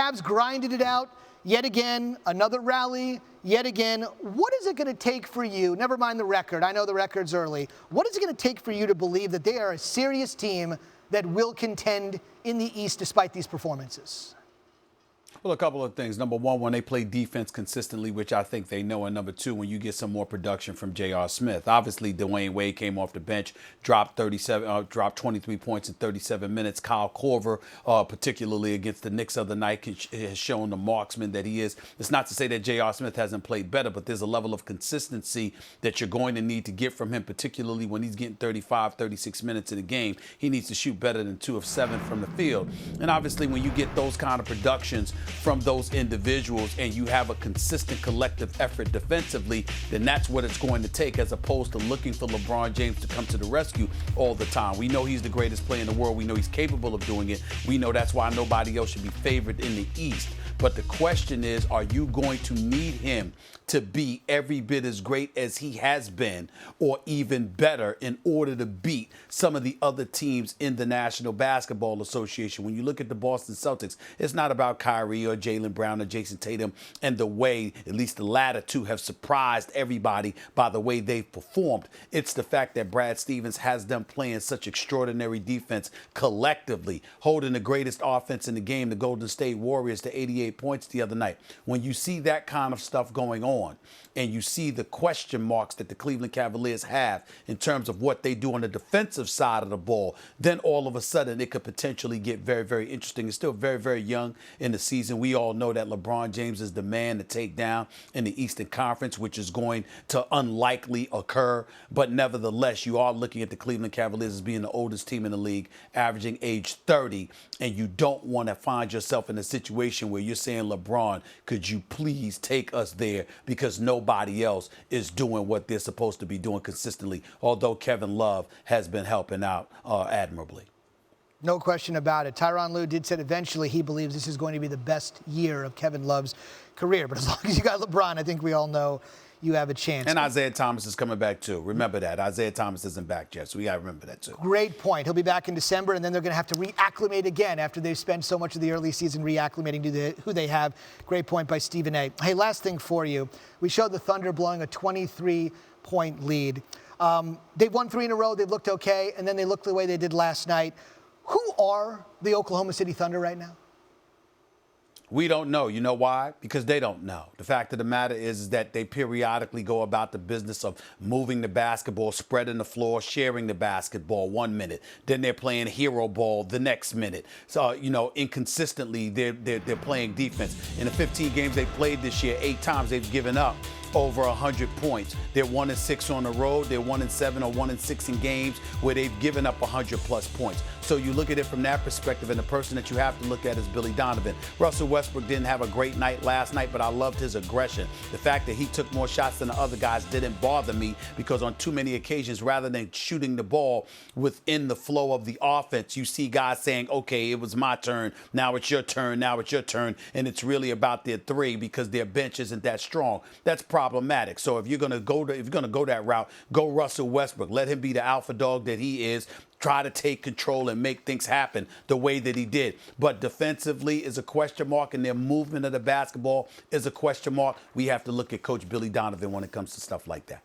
Cavs grinded it out yet again, another rally, yet again. What is it going to take for you, never mind the record, I know the record's early, what is it going to take for you to believe that they are a serious team that will contend in the East despite these performances? Well, a couple of things. Number one, when they play defense consistently, which I think they know. And number two, when you get some more production from J.R. Smith. Obviously, Dwayne Wade came off the bench, dropped 23 points in 37 minutes. Kyle Korver, particularly against the Knicks of the night, has shown the marksman that he is. It's not to say that J.R. Smith hasn't played better, but there's a level of consistency that you're going to need to get from him, particularly when he's getting 35, 36 minutes in a game. He needs to shoot better than 2 of 7 from the field. And obviously, when you get those kind of productions from those individuals and you have a consistent collective effort defensively, then that's what it's going to take, as opposed to looking for LeBron James to come to the rescue all the time. We know he's the greatest player in the world. We know he's capable of doing it. We know that's why nobody else should be favored in the East. But the question is, are you going to need him to be every bit as great as he has been, or even better, in order to beat some of the other teams in the National Basketball Association? When you look at the Boston Celtics, it's not about Kyrie or Jaylen Brown or Jason Tatum and the way, at least the latter two, have surprised everybody by the way they've performed. It's the fact that Brad Stevens has them playing such extraordinary defense collectively, holding the greatest offense in the game, the Golden State Warriors, to 88 points the other night. When you see that kind of stuff going on, and you see the question marks that the Cleveland Cavaliers have in terms of what they do on the defensive side of the ball, then all of a sudden it could potentially get very, very interesting. It's still very, very young in the season. We all know that LeBron James is the man to take down in the Eastern Conference, which is going to unlikely occur. But nevertheless, you are looking at the Cleveland Cavaliers as being the oldest team in the league, averaging age 30, and you don't want to find yourself in a situation where you're saying, LeBron, could you please take us there, because nobody else is doing what they're supposed to be doing consistently, although Kevin Love has been helping out admirably. No question about it. Tyronn Lue did say eventually he believes this is going to be the best year of Kevin Love's career. But as long as you got LeBron, I think we all know you have a chance. And Isaiah Thomas is coming back, too. Remember that. Isaiah Thomas isn't back yet, so we got to remember that, too. Great point. He'll be back in December, and then they're going to have to reacclimate again after they've spent so much of the early season reacclimating to who they have. Great point by Stephen A. Hey, last thing for you. We showed the Thunder blowing a 23-point lead. They've won 3 in a row. They've looked okay, and then they looked the way they did last night. Who are the Oklahoma City Thunder right now? We don't know. You know why? Because they don't know. The fact of the matter is that they periodically go about the business of moving the basketball, spreading the floor, sharing the basketball 1 minute. Then they're playing hero ball the next minute. So, inconsistently, they're playing defense. In the 15 games they played this year, 8 times they've given up over 100 points. They're 1-6 on the road. They're 1-7 or 1-6 in games where they've given up 100-plus points. So you look at it from that perspective, and the person that you have to look at is Billy Donovan. Russell Westbrook didn't have a great night last night, but I loved his aggression. The fact that he took more shots than the other guys didn't bother me, because on too many occasions, rather than shooting the ball within the flow of the offense, you see guys saying, okay, it was my turn, now it's your turn, now it's your turn, and it's really about their 3 because their bench isn't that strong. That's problematic. So if you're going to go that route, go Russell Westbrook. Let him be the alpha dog that he is. Try to take control and make things happen the way that he did. But defensively is a question mark, and their movement of the basketball is a question mark. We have to look at Coach Billy Donovan when it comes to stuff like that.